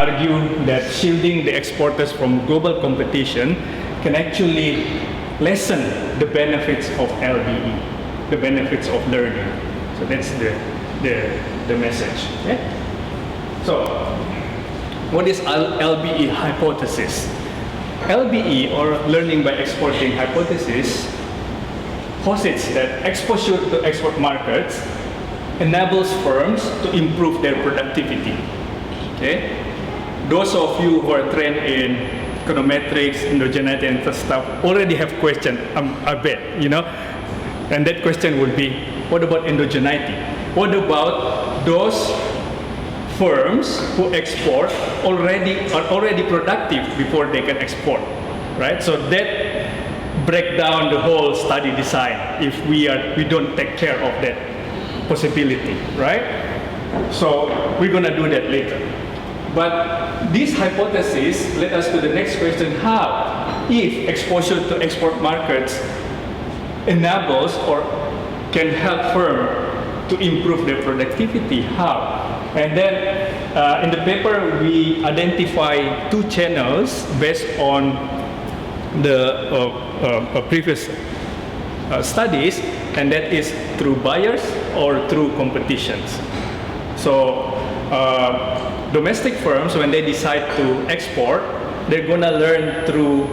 argue that shielding the exporters from global competition can actually lessen the benefits of LBE, the benefits of learning. So that's the message. Okay? So, what is LBE hypothesis? LBE, or learning by exporting hypothesis, posits that exposure to export markets enables firms to improve their productivity. Okay? Those of you who are trained in econometrics, endogeneity, and stuff already have questions, I bet, you know? And that question would be, what about endogeneity? What about those firms who export are already productive before they can export, right? So that break down the whole study design if we don't take care of that possibility, right? So we're gonna do that later. But this hypothesis led us to the next question: how, if exposure to export markets enables or can help firm to improve their productivity, how? And then in the paper we identify two channels based on the previous studies, and that is through buyers or through competitions. So domestic firms, when they decide to export, they're gonna learn through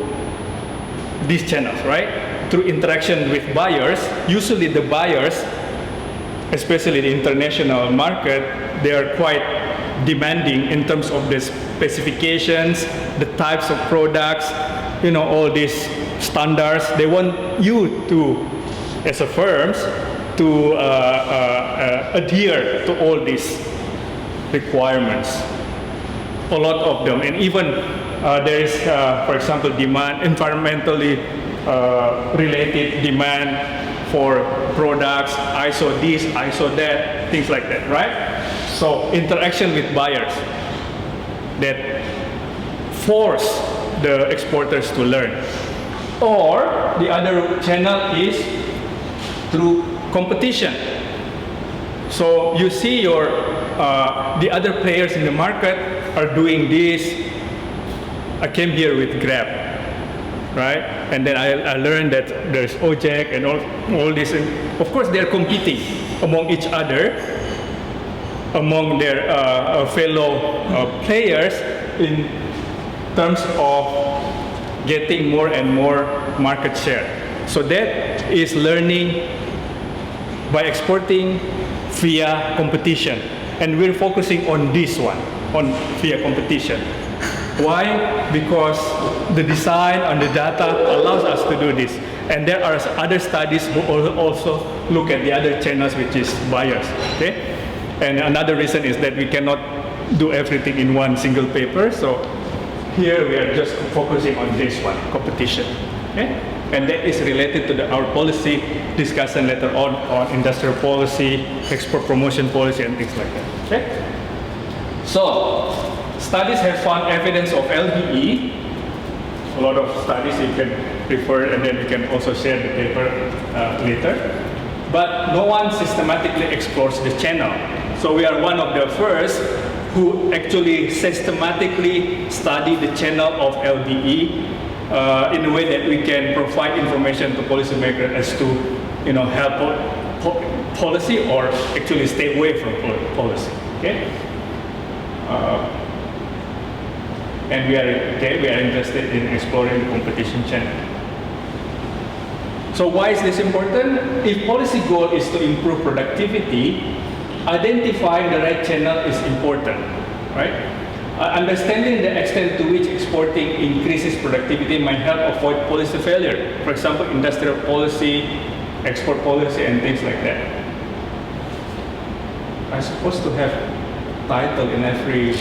these channels, right? Through interaction with buyers. Usually the buyers, especially the international market, they are quite demanding in terms of the specifications, the types of products, you know, all these standards. They want you to, as a firms, to adhere to all these requirements, a lot of them. And even there is, for example, demand, environmentally related demand for products, ISO this, ISO that, things like that, right? So interaction with buyers that force the exporters to learn. Or the other channel is through competition. So you see the other players in the market are doing this. I came here with Grab, right? And then I learned that there's OJEC and all this. And of course, they're competing among each other, among their fellow players in terms of getting more and more market share. So that is learning by exporting via competition. And we're focusing on this one, on via competition. Why? Because the design and the data allows us to do this. And there are other studies who also look at the other channels, which is buyers, okay? And another reason is that we cannot do everything in one single paper. So here we are just focusing on this one, competition, okay? And that is related to our policy discussion later on industrial policy, export promotion policy, and things like that, okay? So, studies have found evidence of LBE. A lot of studies you can refer, and then you can also share the paper later. But no one systematically explores the channel. So we are one of the first who actually systematically study the channel of LBE in a way that we can provide information to policymakers as to, you know, help policy or actually stay away from policy. Okay. And we are interested in exploring the competition channel. So why is this important? If policy goal is to improve productivity, identifying the right channel is important, right? Understanding the extent to which exporting increases productivity might help avoid policy failure. For example, industrial policy, export policy, and things like that. I'm supposed to have title in every,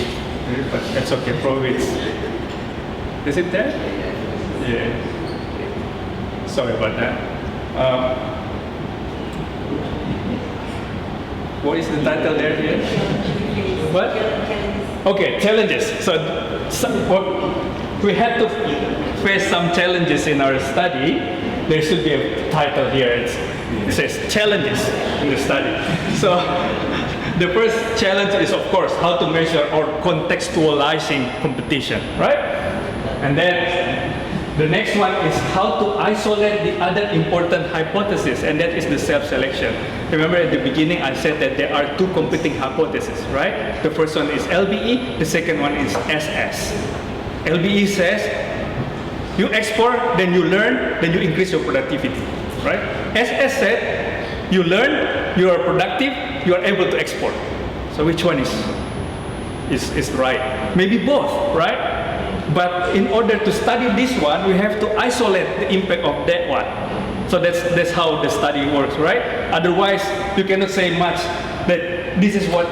but that's okay, probably it's, is it there? Yeah. Sorry about that. What is the title there here? What? Okay, challenges. So we had to face some challenges in our study. There should be a title here. It says challenges in the study. So the first challenge is, of course, how to measure or contextualizing competition, right? And then the next one is how to isolate the other important hypothesis, and that is the self-selection. Remember at the beginning I said that there are two competing hypotheses, right? The first one is LBE, the second one is SS. LBE says you export, then you learn, then you increase your productivity, right? SS said you learn, you are productive, you are able to export. So which one is right? Maybe both, right? But in order to study this one, we have to isolate the impact of that one. So that's how the study works, right? Otherwise, you cannot say much that this is what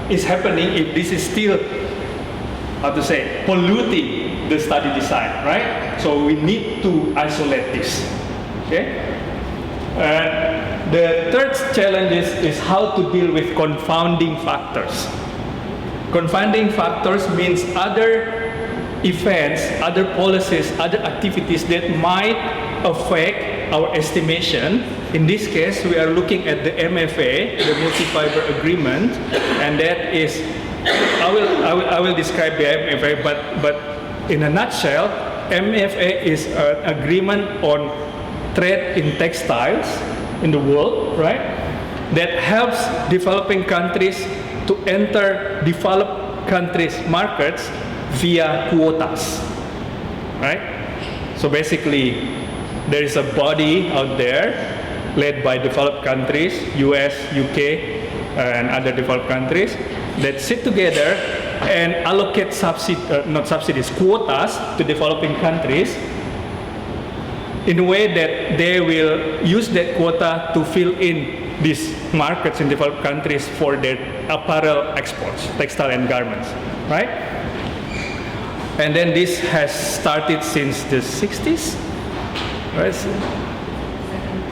is happening if this is still, how to say, polluting the study design, right? So we need to isolate this, okay? The third challenge is how to deal with confounding factors. Confounding factors means other events, other policies, other activities that might affect our estimation. In this case, we are looking at the MFA, the Multi-Fibre Agreement, and that is, I will describe the MFA, but in a nutshell, MFA is an agreement on trade in textiles in the world, right? That helps developing countries to enter developed countries' markets via quotas, right? So basically, there is a body out there led by developed countries, US, UK, and other developed countries that sit together and allocate quotas to developing countries in a way that they will use that quota to fill in these markets in developed countries for their apparel exports, textile and garments, right? And then this has started since the 60s, right?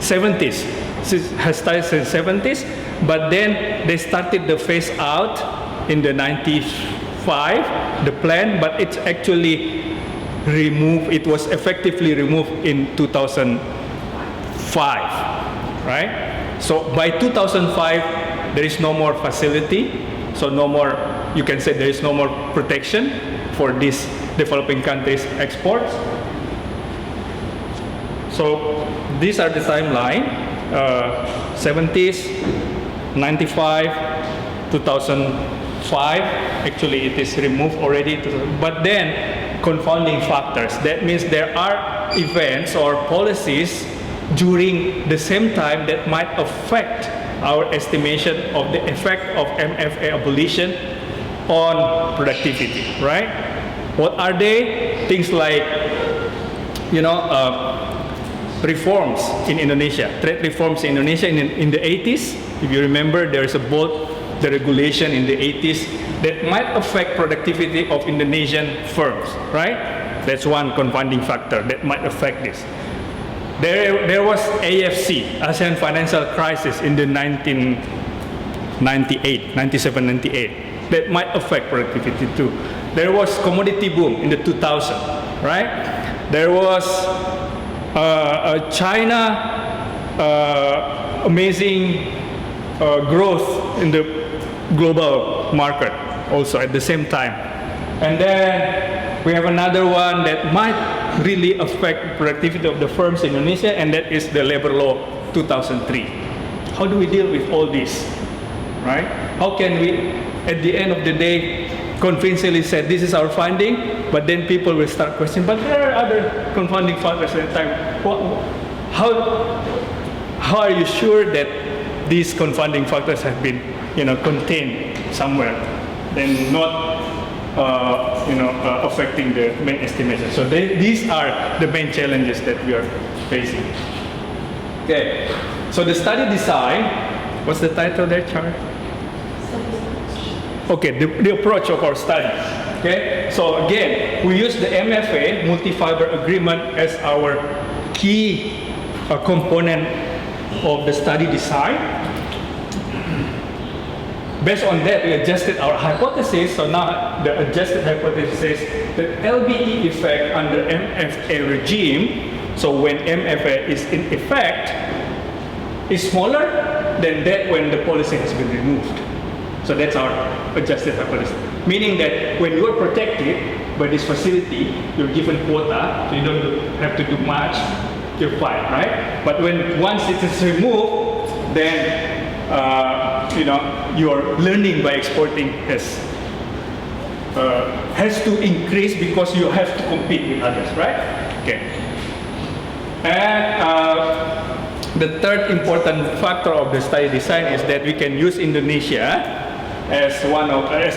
70s. This has started since 70s, but then they started the phase out in the 95, the plan, but it's actually removed. It was effectively removed in 2005, right? So by 2005, there is no more facility, so no more, you can say there is no more protection for these developing countries' exports. So these are the timeline, 70s, 95, 2005, actually it is removed already, but then confounding factors. That means there are events or policies during the same time that might affect our estimation of the effect of MFA abolition on productivity, right? What are they? Things like, reforms in Indonesia, trade reforms in Indonesia in the 80s. If you remember, there is a bold the regulation in the 80s that might affect productivity of Indonesian firms, right? That's one confounding factor that might affect this. There was AFC, ASEAN Financial Crisis in the 97, 98, that might affect productivity too. There was commodity boom in the 2000, right? There was China amazing growth in the global market also at the same time. And then we have another one that might really affect productivity of the firms in Indonesia, and that is the labor law 2003. How do we deal with all this, right? How can we, at the end of the day, convincingly say this is our finding, but then people will start questioning, but there are other confounding factors at the time. How are you sure that these confounding factors have been, contained somewhere, then not, affecting the main estimation? So these are the main challenges that we are facing. Okay, so the study design, what's the title there, Charlie? Okay, the approach of our study. Okay, so again, we use the MFA, Multi-Fibre Agreement, as our key component of the study design. Based on that, we adjusted our hypothesis. So now the adjusted hypothesis says that LBE effect under MFA regime, so when MFA is in effect, is smaller than that when the policy has been removed. So that's our adjusted hypothesis. Meaning that when you're protected by this facility, you're given quota, so you don't have to do much, you're fine, right? But when once it is removed, then your learning by exporting has to increase because you have to compete with others, right? Okay. And the third important factor of the study design is that we can use Indonesia as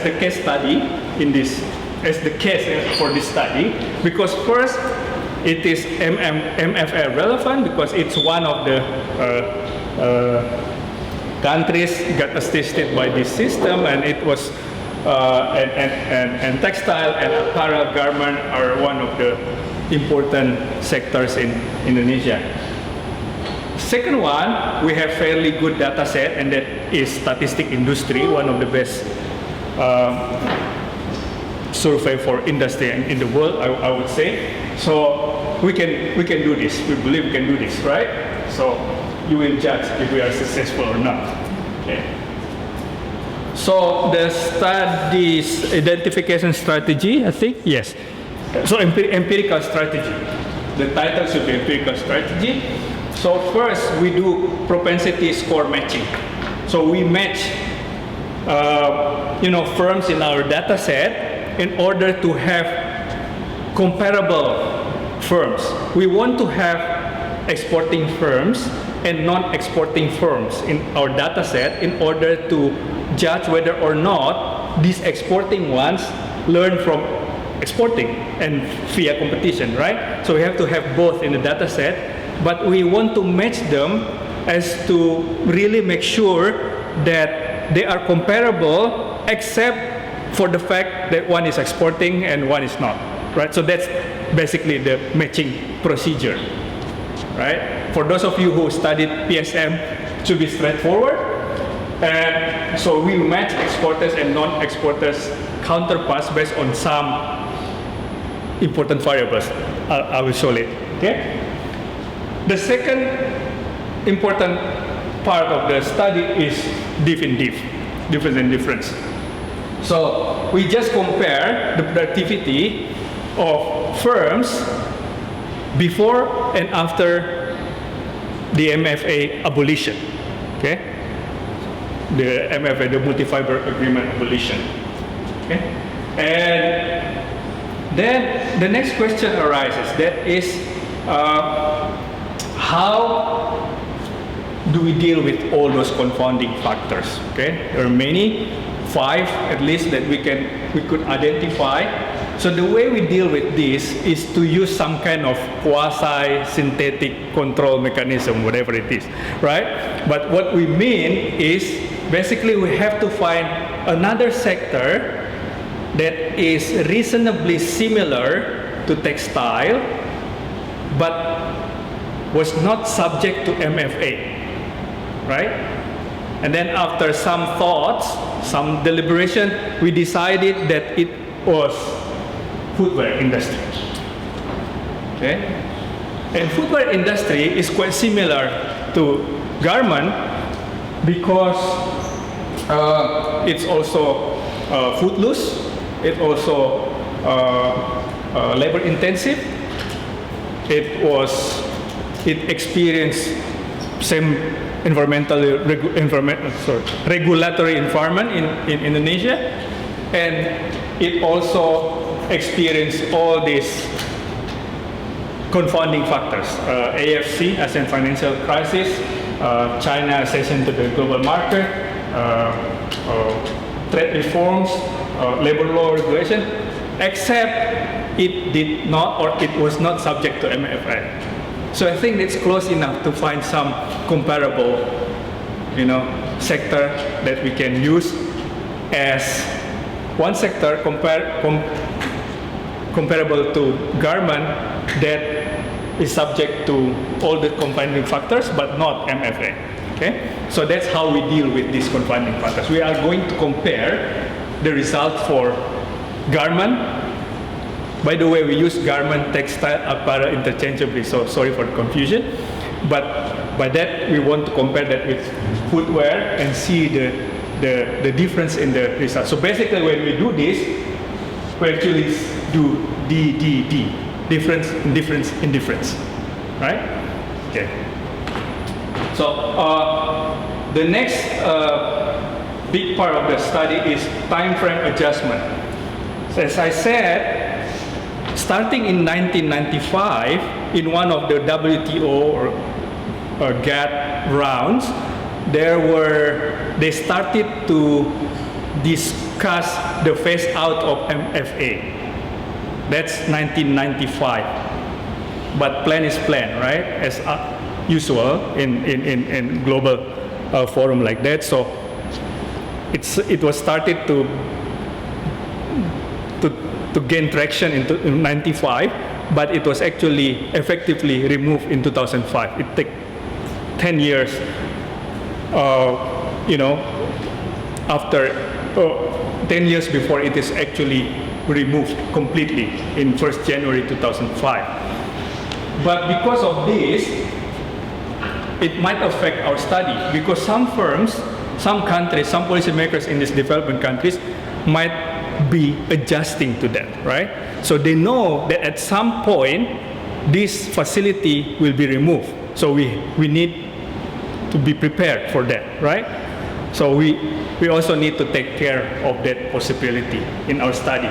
the case study in this, as the case for this study, because first it is MFA relevant because it's one of the countries got assisted by this system, and it was and textile and apparel garment are one of the important sectors in Indonesia. Second one, we have fairly good data set, and that is statistic industry, one of the best survey for industry in the world, I would say. So we can do this. We believe we can do this, right? So you will judge if we are successful or not. Okay. So the studies identification strategy, I think, yes. So empirical strategy. The title should be empirical strategy. So first we do propensity score matching. So we match, firms in our data set in order to have comparable firms. We want to have exporting firms and non-exporting firms in our data set in order to judge whether or not these exporting ones learn from exporting and via competition, right? So we have to have both in the data set, but we want to match them as to really make sure that they are comparable except for the fact that one is exporting and one is not, right? So that's basically the matching procedure, right? For those of you who studied PSM, it should be straightforward. And so we match exporters and non-exporters counterparts based on some important variables. I will show it, okay? The second important part of the study is diff in diff, difference in difference. So we just compare the productivity of firms before and after the MFA abolition, okay? The MFA, the Multi-Fibre Agreement abolition, okay? And then the next question arises, that is, how do we deal with all those confounding factors? Okay, there are many, 5 at least that we could identify. So the way we deal with this is to use some kind of quasi-synthetic control mechanism, whatever it is, right? But what we mean is basically we have to find another sector that is reasonably similar to textile, but was not subject to MFA, right? And then after some thoughts, some deliberation, we decided that it was footwear industry, okay? And footwear industry is quite similar to garment because it's also food-loose, it's also labor intensive, it experienced same regulatory environment in Indonesia, and it also experienced all these confounding factors, AFC, ASEAN financial crisis, China accession to the global market, trade reforms, labor law regulation, except it did not, or it was not subject to MFA. So I think it's close enough to find some comparable, sector that we can use as one sector comparable to garment that is subject to all the confounding factors, but not MFA. Okay, so that's how we deal with these confounding factors. We are going to compare the result for garment. By the way, we use garment, textile, apparel interchangeably, so sorry for the confusion. But by that, we want to compare that with footwear and see the the difference in the result. So basically when we do this, we actually do D, difference in difference, right? Okay. So the next big part of the study is time frame adjustment. So as I said, starting in 1995, in one of the WTO or GATT rounds, they started to discuss the phase out of MFA. That's 1995. But plan is plan, right? As usual in global forum like that. So it was started to gain traction in 95, but it was actually effectively removed in 2005. It took 10 years, after 10 years before it is actually removed completely in 1st January 2005. But because of this, it might affect our study, because some firms, some countries, some policymakers in these developing countries might be adjusting to that, right? So they know that at some point this facility will be removed. So we need to be prepared for that, right? So we also need to take care of that possibility in our study.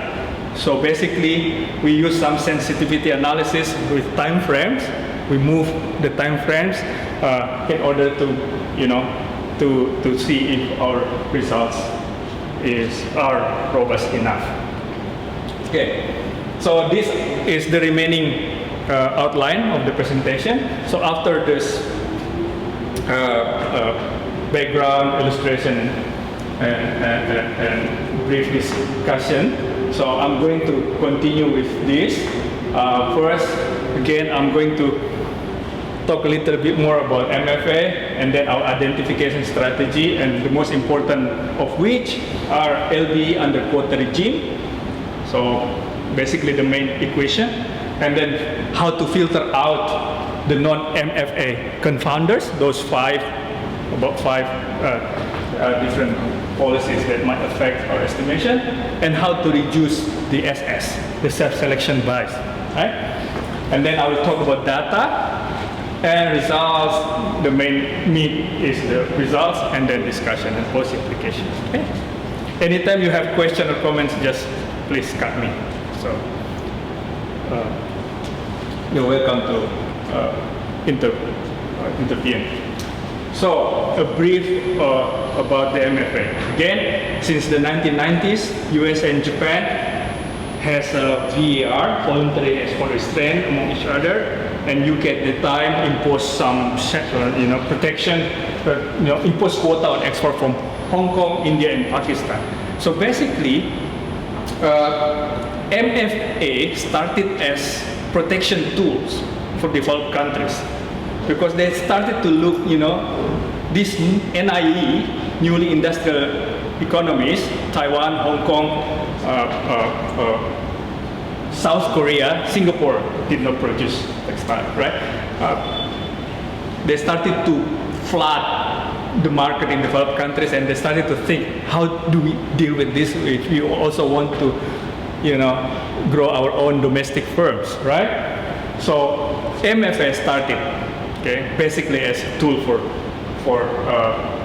So basically we use some sensitivity analysis with time frames. We move the time frames in order to see if our results are robust enough. Okay, so this is the remaining outline of the presentation. So after this background illustration and brief discussion, so I'm going to continue with this. First, again, I'm going to talk a little bit more about MFA and then our identification strategy, and the most important of which are LBE under quota regime. So basically the main equation, and then how to filter out the non-MFA confounders, those about five different policies that might affect our estimation, and how to reduce the SS, the self-selection bias, right? And then I will talk about data and results. The main meat is the results, and then discussion and policy implications. Okay? Anytime you have questions or comments, just please cut me. So you're welcome to intervene. So a brief about the MFA. Again, since the 1990s, US and Japan has a VAR, voluntary export restraint, among each other. And UK at the time imposed some, protection, imposed quota on export from Hong Kong, India, and Pakistan. So basically, MFA started as protection tools for developed countries, because they started to look, these NIE, newly industrial economies, Taiwan, Hong Kong, South Korea, Singapore did not produce textile, right? They started to flood the market in developed countries, and they started to think, how do we deal with this if we also want to, grow our own domestic firms, right? So MFA started, okay, basically as a tool for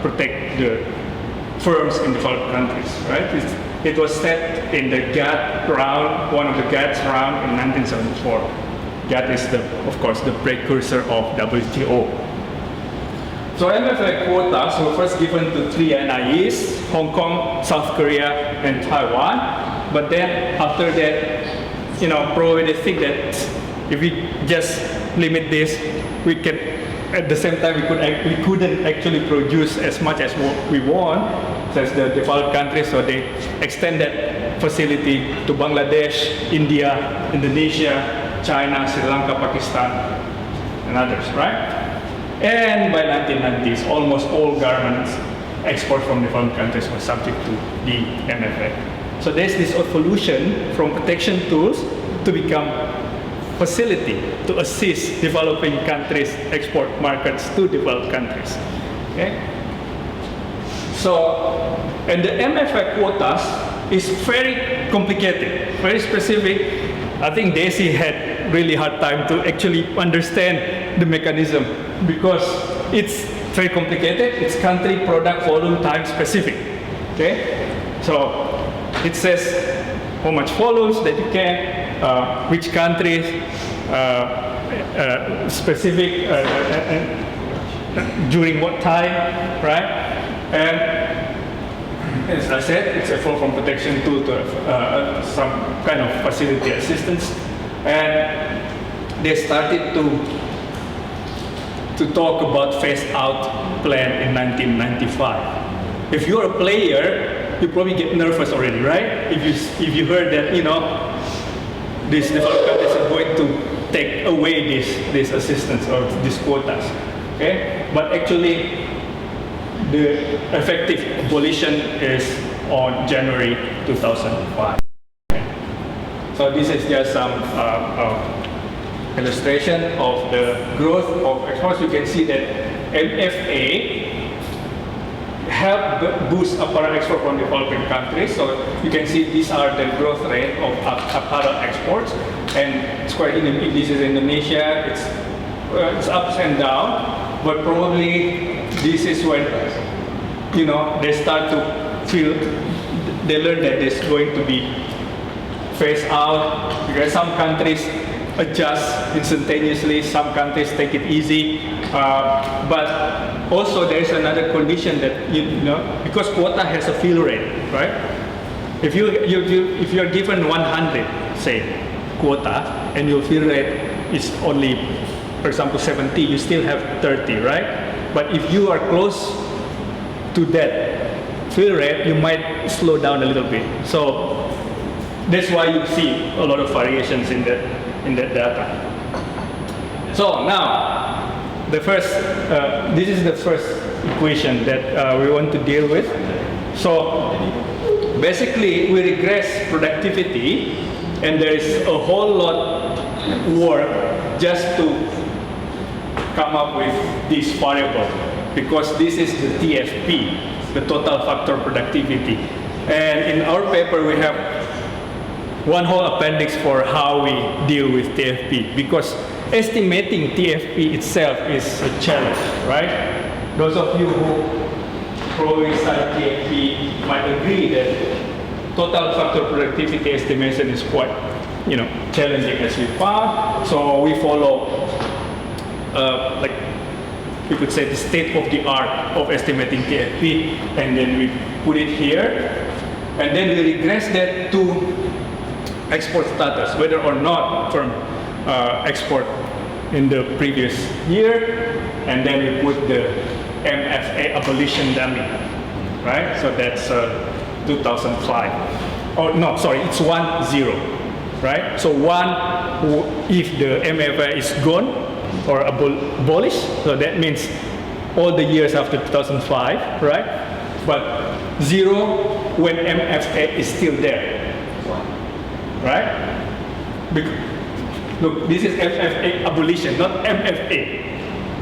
protect the firms in developed countries, right? It was set in the GATT round, one of the GATT round in 1974. GATT is, of course, the precursor of WTO. So MFA quotas were first given to 3 NIEs, Hong Kong, South Korea, and Taiwan. But then after that, probably they think that if we just limit this, we can, at the same time, we couldn't actually produce as much as what we want as the developed countries, so they extended facility to Bangladesh, India, Indonesia, China, Sri Lanka, Pakistan, and others, right? And by 1990s, almost all garments export from developed countries were subject to the MFA. So there's this evolution from protection tools to become facility to assist developing countries export markets to developed countries. Okay? So, and the MFA quotas is very complicated, very specific. I think Desi had really hard time to actually understand the mechanism because it's very complicated. It's country, product, volume, time specific. Okay, so it says how much volumes that you can, which countries, specific, during what time, right? And as I said, it's a flow from protection tool to some kind of facility assistance. And they started to talk about phase out plan in 1995. If you're a player, you probably get nervous already, right? If you heard that, you know, these developed countries are going to take away this assistance or these quotas, okay? But actually, the effective abolition is on January 2005. So this is just some illustration of the growth of exports. You can see that MFA help boost apparel export from developing countries. So you can see these are the growth rate of apparel exports, and it's quite. This is Indonesia. It's ups and down, but probably this is when, you know, they start to feel. They learn that it's going to be phased out because some countries adjust instantaneously, some countries take it easy, but also there is another condition that, you know, because quota has a fill rate, right? If you're given 100, say, quota, and your fill rate is only, for example, 70, you still have 30, right? But if you are close to that fill rate, you might slow down a little bit. So that's why you see a lot of variations in that data. So now, this is the first equation that we want to deal with. So basically, we regress productivity, and there is a whole lot of work just to come up with this variable, because this is the TFP, the total factor productivity. And in our paper, we have one whole appendix for how we deal with TFP, because estimating TFP itself is a challenge, right? Those of you who probably study TFP might agree that total factor productivity estimation is quite, you know, challenging, as we found. So we follow, like we could say, the state of the art of estimating TFP, and then we put it here, and then we regress that to export status, whether or not firm export in the previous year, and then we put the MFA abolition dummy, right? So that's 2005. Oh no, sorry, it's 10, right? So if the MFA is gone or abolished, so that means all the years after 2005, right? But 0 when MFA is still there. Right? Look, this is MFA abolition, not MFA.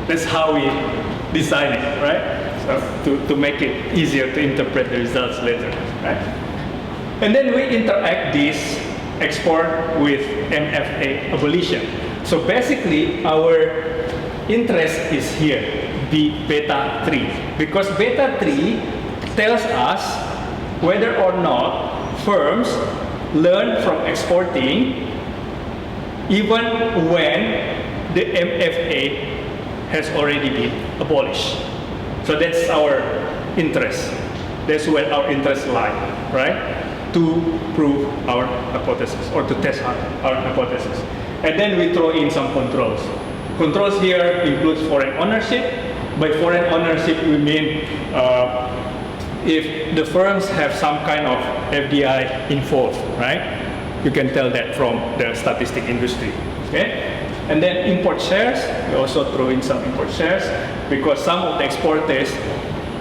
That's how we design it, right? So to make it easier to interpret the results later, right? And then we interact this export with MFA abolition. So basically, our interest is here, beta 3, because beta 3 tells us whether or not firms learn from exporting even when the MFA has already been abolished. So that's our interest. That's where our interests lie, right? To prove our hypothesis or to test our hypothesis. And then we throw in some controls. Controls here includes foreign ownership. By foreign ownership, we mean if the firms have some kind of FDI involved, right? You can tell that from the statistic industry, okay? And then import shares, we also throw in some import shares because some of the exporters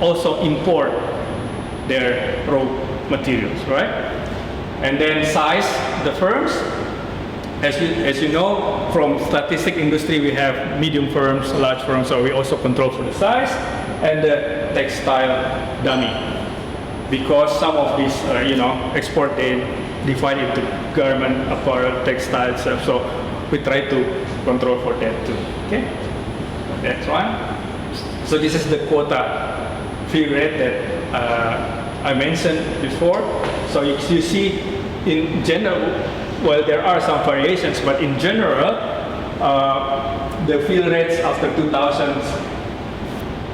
also import their raw materials, right? And then size the firms. As you know, from statistic industry, we have medium firms, large firms, so we also control for the size. and the textile dummy. Because some of these, export, they divide into garment, apparel, textile stuff. So we try to control for that too. Okay, that's one. So this is the quota fill rate that I mentioned before. So you see, in general, well, there are some variations, but in general, the fill rates after 2000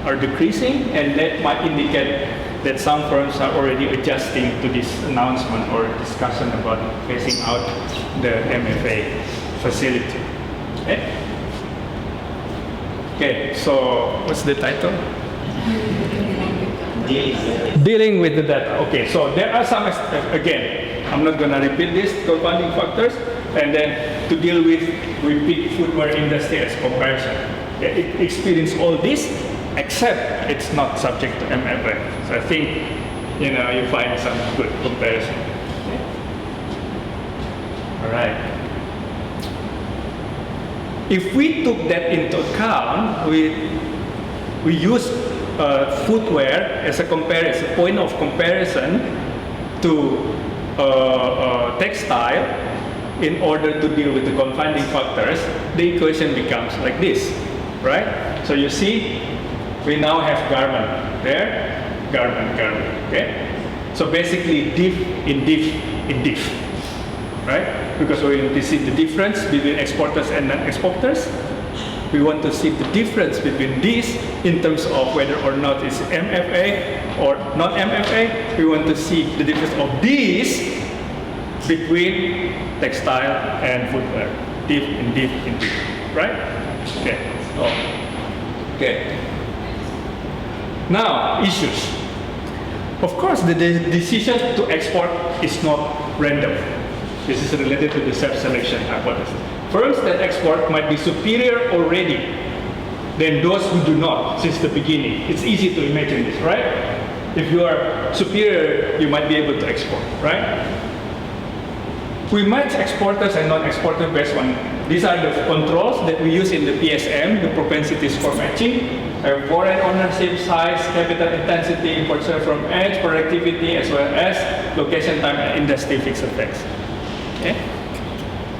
are decreasing, and that might indicate that some firms are already adjusting to this announcement or discussion about phasing out the MFA facility. Okay, so what's the title? Dealing with the data. Okay, so there are some, again, I'm not going to repeat this, confounding factors, and then to deal with, we pick footwear industry as comparison. Okay, it experienced all this, except it's not subject to MFA. So I think, you find some good comparison. Okay. All right. If we took that into account, we use footwear as a point of comparison to textile in order to deal with the confounding factors. The equation becomes like this, right? So you see, we now have garment there, garment, okay? So basically diff in diff, right? Because we want to see the difference between exporters and non-exporters. We want to see the difference between these in terms of whether or not it's MFA or non-MFA. We want to see the difference of these between textile and footwear. Diff in diff, right? Okay. Oh. Okay. Now, issues. Of course, the decision to export is not random. This is related to the self-selection hypothesis. Firms that export might be superior already than those who do not since the beginning. It's easy to imagine this, right? If you are superior, you might be able to export, right? We match exporters and non-exporters based on, these are the controls that we use in the PSM, the propensity score matching. Foreign ownership, size, capital intensity, import from edge, productivity, as well as location, time, and industry fixed effects. Okay?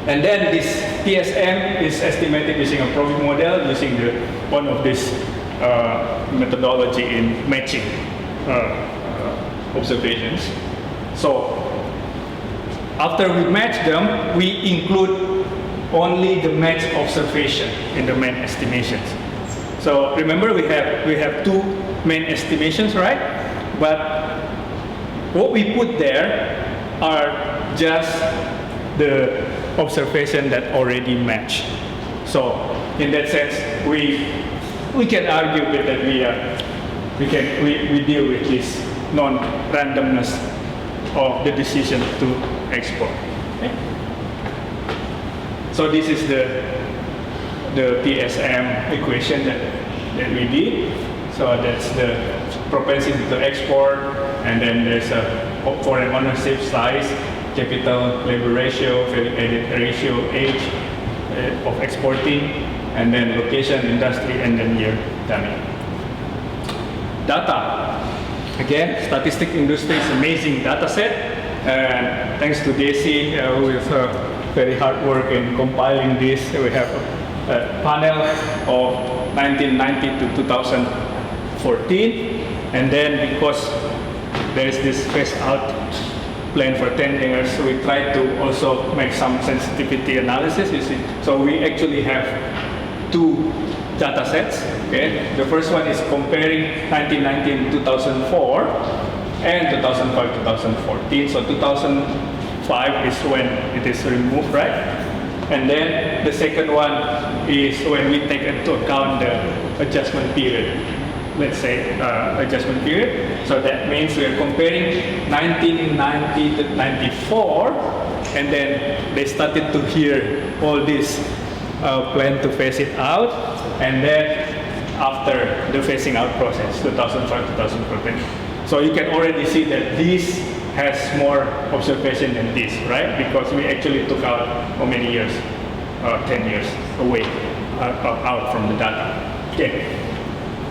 And then this PSM is estimated using a probing model, using one of this methodology in matching observations. So after we match them, we include only the match observation in the main estimations. So remember, we have two main estimations, right? But what we put there are just the observation that already match. So in that sense, we can argue that we deal with this non-randomness of the decision to export. Okay? So this is the PSM equation that we did. So that's the propensity to export, and then there's a foreign ownership, size, capital labor ratio, value-added ratio, age of exporting, and then location, industry, and then year dummy. Data. Again, statistic industry is amazing data set, and thanks to Desi, who is very hard work in compiling this. We have a panel of 1990 to 2014, and then because there is this phase out plan for 10 years, we try to also make some sensitivity analysis, you see. So we actually have two data sets. Okay, the first one is comparing 1990 to 2004 and 2005 2014. So 2005 is when it is removed, right? And then the second one is when we take into account the adjustment period. Let's say adjustment period. So that means we are comparing 1990 to 94, and then they started to hear all this plan to phase it out, and then after the phasing out process, 2005 2014. So you can already see that this has more observation than this, right? Because we actually took out how many years? 10 years away out from the data. Okay.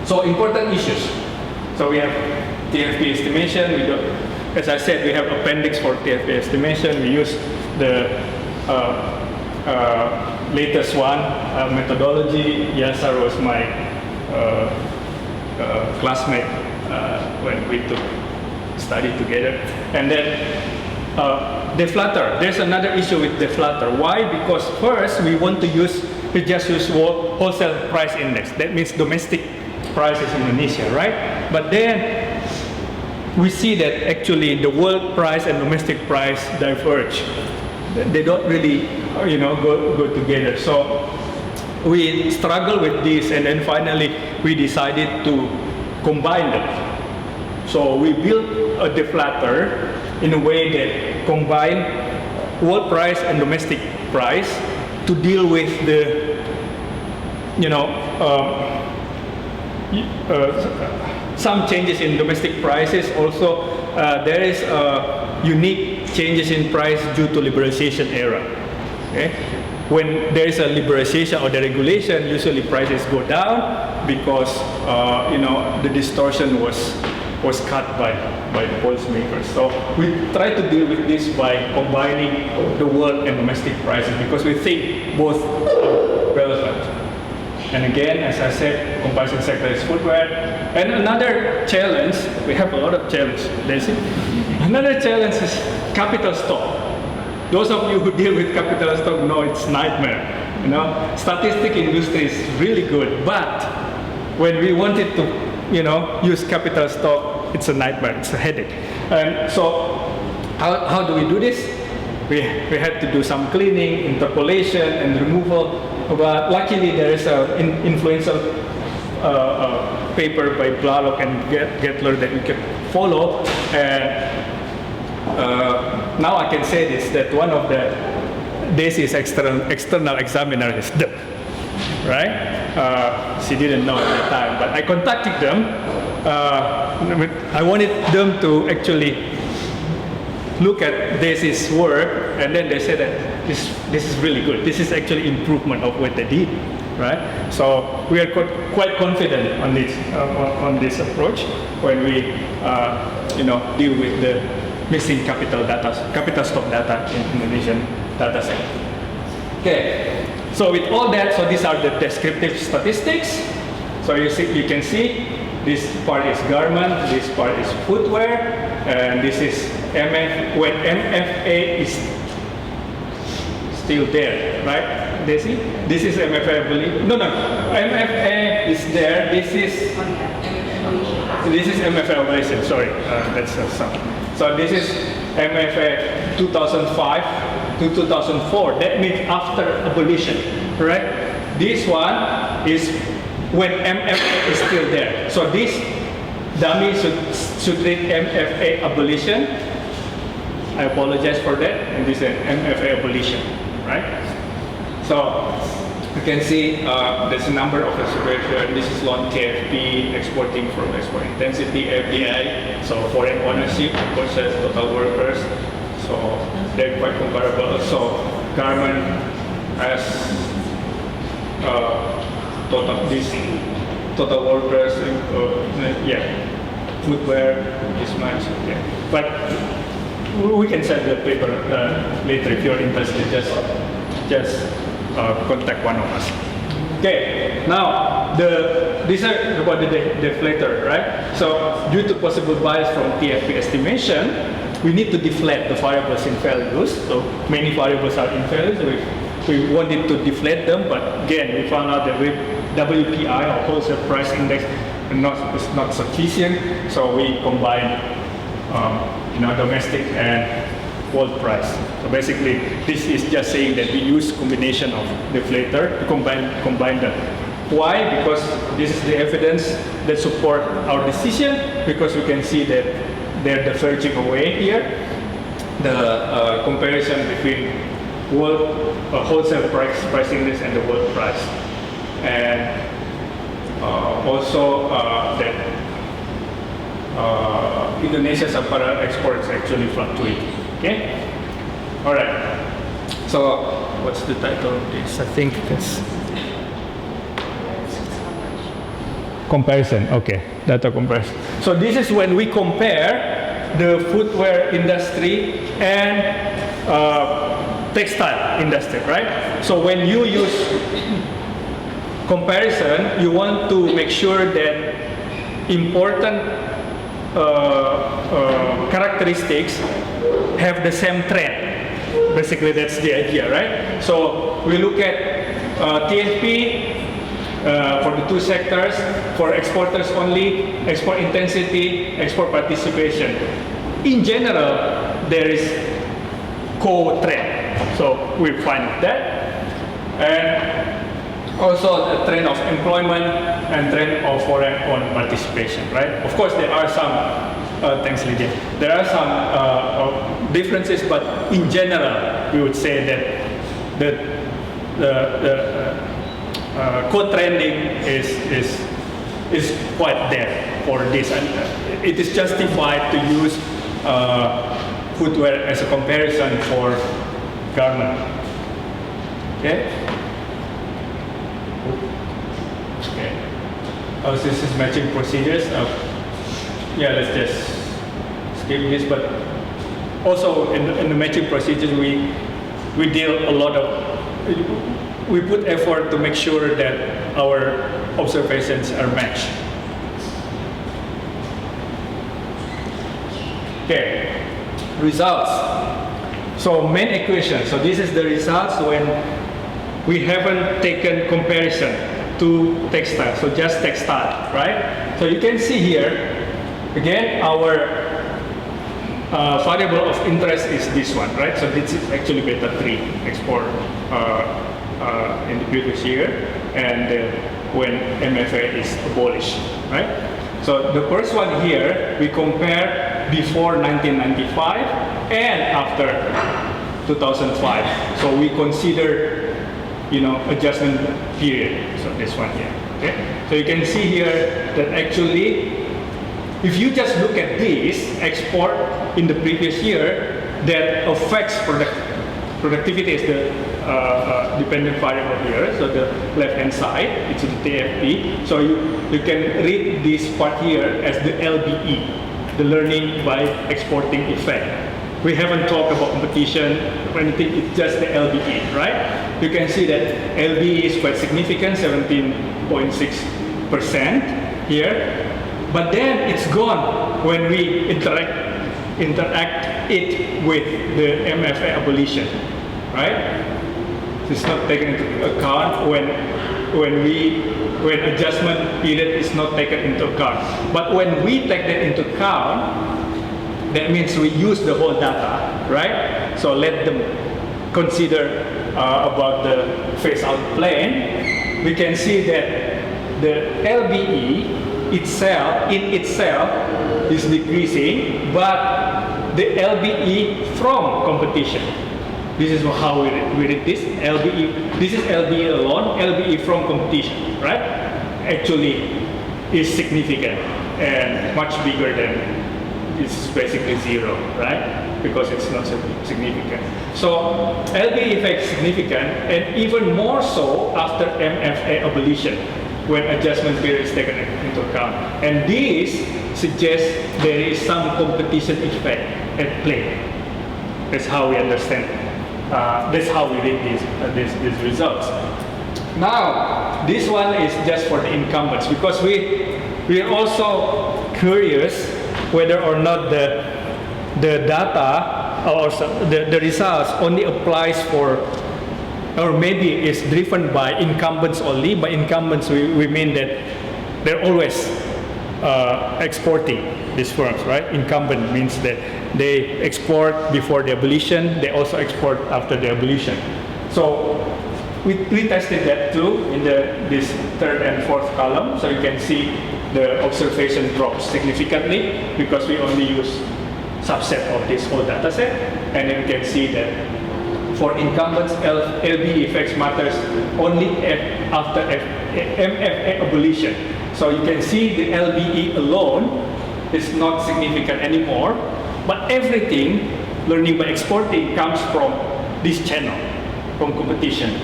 So important issues. So we have TFP estimation. We do, as I said, we have appendix for TFP estimation. We use the latest one methodology. Yasser was my classmate when we took study together. And then deflator. There's another issue with deflator. Why? Because first we want to just use wholesale price index. That means domestic prices in Indonesia, right? But then we see that actually the world price and domestic price diverge. They don't really, go together. So we struggle with this, and then finally we decided to combine them. So we built a deflator in a way that combine world price and domestic price to deal with the, some changes in domestic prices. Also, there is unique changes in price due to liberalization era. Okay? When there is a liberalization or deregulation, usually prices go down because the distortion was cut by the policymakers. So we try to deal with this by combining the world and domestic prices because we think both are relevant. And again, as I said, comparison sector is footwear. And another challenge, we have a lot of challenges, Daisy. Another challenge is capital stock. Those of you who deal with capital stock know it's nightmare. Statistic industry is really good, but when we wanted to, use capital stock, it's a nightmare, it's a headache. And so, how do we do this? We had to do some cleaning, interpolation, and removal. But luckily, there is an influential paper by Blalock and Gettler that we can follow. And now I can say this, that one of the Daisy's external examiner is them, right? She didn't know at the time, but I contacted them. I wanted them to actually look at Daisy's work, and then they said that this is really good. This is actually improvement of what they did, right? So we are quite confident on this approach when we deal with the missing capital stock data in Indonesian data set. Okay, so with all that, so these are the descriptive statistics. So you can see this part is garment, this part is footwear, and this is when MFA is still there, right? Daisy? This is MFA, I believe. No, MFA is there. This is MFA abolition. Sorry, that's some. So this is MFA 2005 to 2004. That means after abolition, right? This one is when MFA is still there. So this dummy should read MFA abolition. I apologize for that. And this is MFA abolition, right? So you can see there's a number of expressions. This is long KFP, exporting from export intensity, FDI, so foreign ownership versus total workers. So they're quite comparable. So garment as total workers, footwear is much, but we can send the paper later if you're interested. Just contact one of us. Okay, now these are about the deflator, right? So due to possible bias from TFP estimation, we need to deflate the variables in values. So many variables are in values. We wanted to deflate them, but again, we found out that with WPI or wholesale price index is not sufficient. So we combine, domestic and world price. So basically, this is just saying that we use combination of deflator to combine them. Why? Because this is the evidence that support our decision. Because we can see that they're diverging away here. The comparison between world wholesale price index and the world price, and also that Indonesia's apparel exports actually fluctuate. Okay, all right. So what's the title of this? I think it's comparison. Okay, data comparison. So this is when we compare the footwear industry and textile industry, right? So when you use comparison, you want to make sure that important characteristics have the same trend. Basically, that's the idea, right? So we look at TFP for the two sectors, for exporters only, export intensity, export participation. In general, there is co-trend. So we find that. And also the trend of employment and trend of foreign-owned participation, right? Of course, there are some thanks, Lydia. There are some differences, but in general, we would say that the co-trending is quite there for this, and it is justified to use footwear as a comparison for garment. Okay. Okay. Oh, this is matching procedures. Yeah, let's just skip this. But also in the matching procedures, we deal a lot of, we put effort to make sure that our observations are matched. Okay, results. So main equation. So this is the results when we haven't taken comparison to textile. So just textile, right? So you can see here. Again, our variable of interest is this one, right? So this is actually beta 3 export in the previous year, and when MFA is abolished, right? So the first one here, we compare before 1995 and after 2005. So we consider, adjustment period. So this one here, okay? So you can see here that actually, if you just look at this export in the previous year, that affects productivity is the dependent variable here. So the left-hand side, it's the TFP. So you can read this part here as the LBE, the learning by exporting effect. We haven't talked about competition or anything, it's just the LBE, right? You can see that LBE is quite significant, 17.6% here. But then it's gone when we interact it with the MFA abolition, right? It's not taken into account when adjustment period is not taken into account. But when we take that into account, that means we use the whole data, right? So let them consider about the phase-out plan. We can see that the LBE in itself is decreasing, but the LBE from competition. This is how we read this. LBE. This is LBE alone. LBE from competition, right? Actually, is significant and much bigger than. It's basically zero, right? Because it's not so significant. So LBE effect is significant, and even more so after MFA abolition, when adjustment period is taken into account. And this suggests there is some competition effect at play. That's how we understand. That's how we read these results. Now, this one is just for the incumbents, because we are also curious whether or not the data or the results only applies for, or maybe it's driven by incumbents only. By incumbents, we mean that they're always exporting, these firms, right? Incumbent means that they export before the abolition, they also export after the abolition. So we tested that too in this third and fourth column. So you can see the observation drops significantly because we only use subset of this whole data set. And then you can see that for incumbents, LBE effects matters only after MFA abolition. So you can see the LBE alone is not significant anymore, but everything, learning by exporting, comes from this channel, from competition,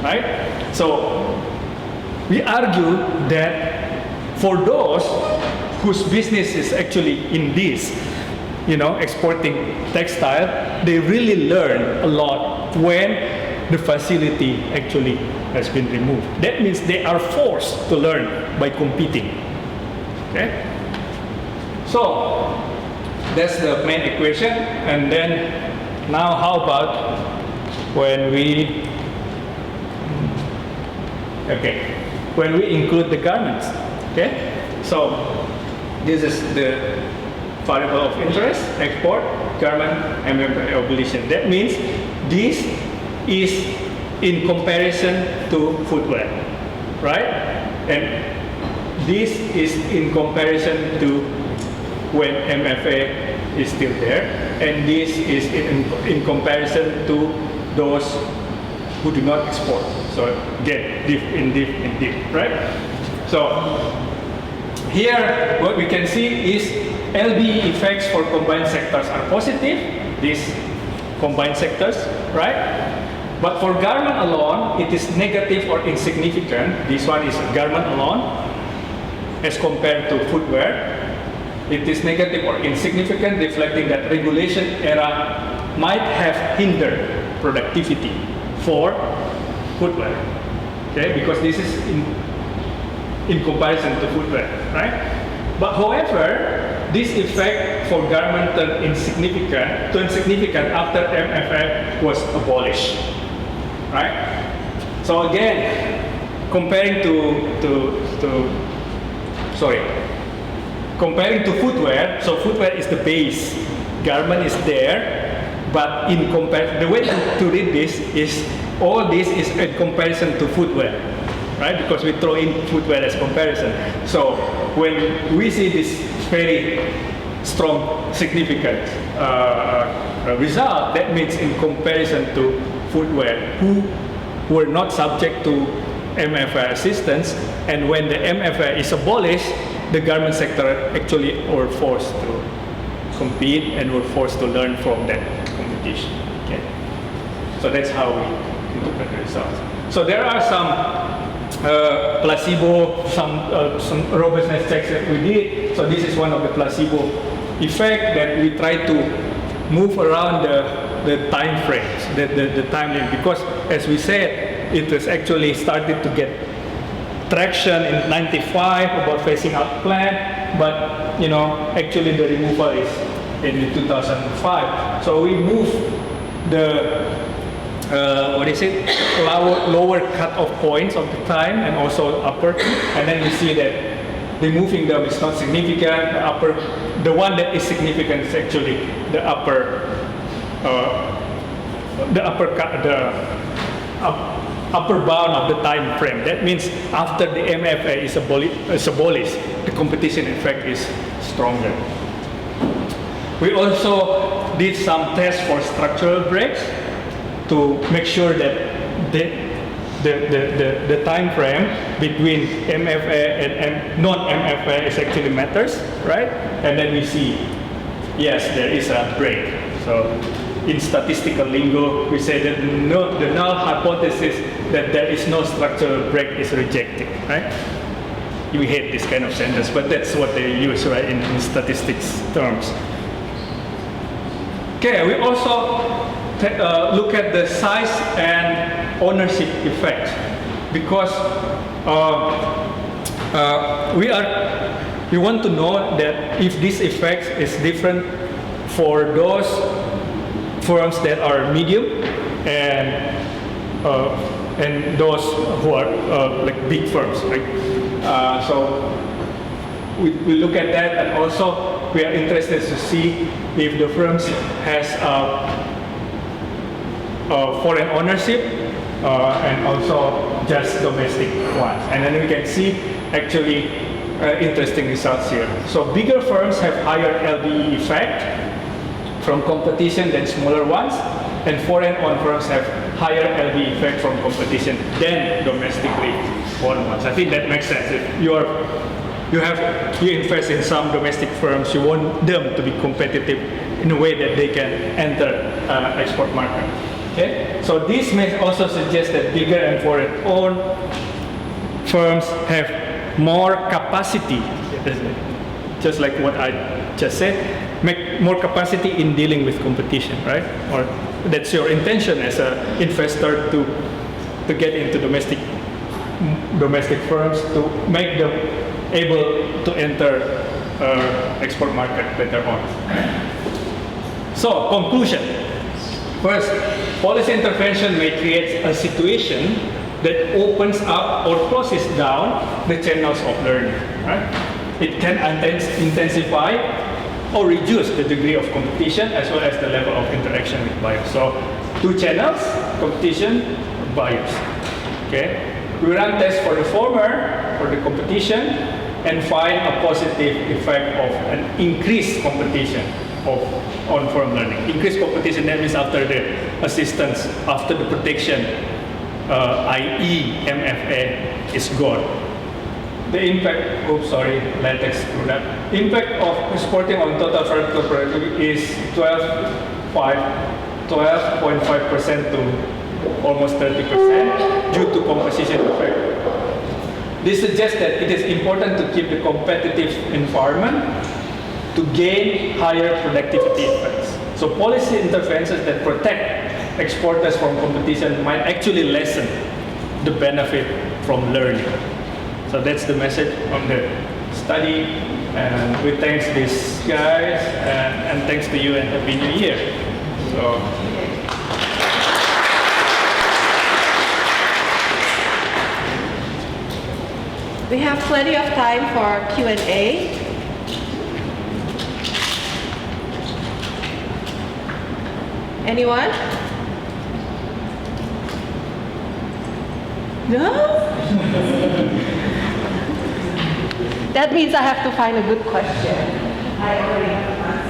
right? So we argue that for those whose business is actually in this, exporting textile, they really learn a lot when the facility actually has been removed. That means they are forced to learn by competing. Okay? So that's the main equation. And then now how about when we include the garments? Okay? So this is the variable of interest, export, garment, and abolition. That means this is in comparison to footwear, right? And this is in comparison to when MFA is still there, and this is in comparison to those who do not export. So again, diff in diff, right? So here what we can see is LBE effects for combined sectors are positive, these combined sectors, right? But for garment alone, it is negative or insignificant. This one is garment alone as compared to footwear. It is negative or insignificant, reflecting that regulation era might have hindered productivity for footwear. Okay, because this is in comparison to footwear, right? But however, this effect for garment turned insignificant after MFA was abolished, right? So again, comparing to footwear, so footwear is the base, garment is there, but in comparison, the way to read this is all this is in comparison to footwear, right? Because we throw in footwear as comparison. So when we see this very strong, significant result, that means in comparison to footwear, who were not subject to MFA assistance, and when the MFA is abolished, the garment sector actually were forced to compete and were forced to learn from that competition. Okay, so that's how we interpret the results. So there are some placebo, some robustness checks that we did. So this is one of the placebo effect that we try to move around the time frames, the time limit, because as we said, it was actually started to get traction in '95 about phasing out plan, but actually the removal is in 2005. So we move the lower cut-off points of the time and also upper, and then we see that removing them is not significant. The one that is significant is actually the upper bound of the time frame. That means after the MFA is abolished, the competition effect is stronger. We also did some tests for structural breaks to make sure that the time frame between MFA and non-MFA is actually matters, right? And then we see, yes, there is a break. So in statistical lingo, we say that the null hypothesis that there is no structural break is rejected, right? We hate this kind of sentence, but that's what they use, right, in statistics terms. Okay, we also look at the size and ownership effect, because we want to know that if this effect is different for those firms that are medium and those who are like big firms, right? So we look at that, and also we are interested to see if the firms has foreign ownership and also just domestic ones. And then we can see actually interesting results here. So bigger firms have higher LBE effect from competition than smaller ones, and foreign-owned firms have higher LBE effect from competition than domestically owned ones. I think that makes sense. If you invest in some domestic firms, you want them to be competitive in a way that they can enter export market. Okay? So this may also suggest that bigger and foreign-owned firms have more capacity, just like what I just said, make more capacity in dealing with competition, right? Or that's your intention as an investor to get into domestic firms, to make them able to enter export market later on. So, conclusion. First, policy intervention may create a situation that opens up or closes down the channels of learning, right? It can intensify or reduce the degree of competition as well as the level of interaction with buyers. So, two channels, competition, buyers. Okay? We run tests for the former, for the competition, and find a positive effect of an increased competition on firm learning. Increased competition, that means after the assistance, after the protection, i.e. MFA is gone. The impact, latex screwed up. Impact of exporting on total vertical productivity is 12.5% to almost 30% due to composition effect. This suggests that it is important to keep the competitive environment to gain higher productivity effects. So policy interventions that protect exporters from competition might actually lessen the benefit from learning. So that's the message on the study, and we thanks these guys, and thanks to you, and Happy New Year. So. We have plenty of time for Q&A. Anyone? No? That means I have to find a good question. I already have an answer.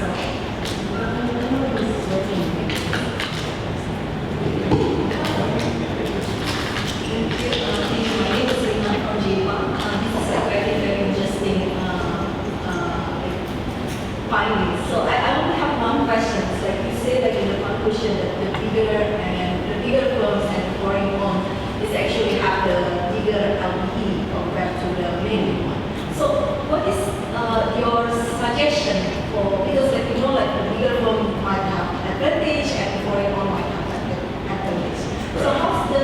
Findings. So I only have one question. So like you say, like in the conclusion, that the bigger firms and foreign owned is actually have the bigger LPE compared to the main one. So what is your suggestion for, because like you know, like the bigger firm might have advantage and the foreign owned might have advantage. So how's the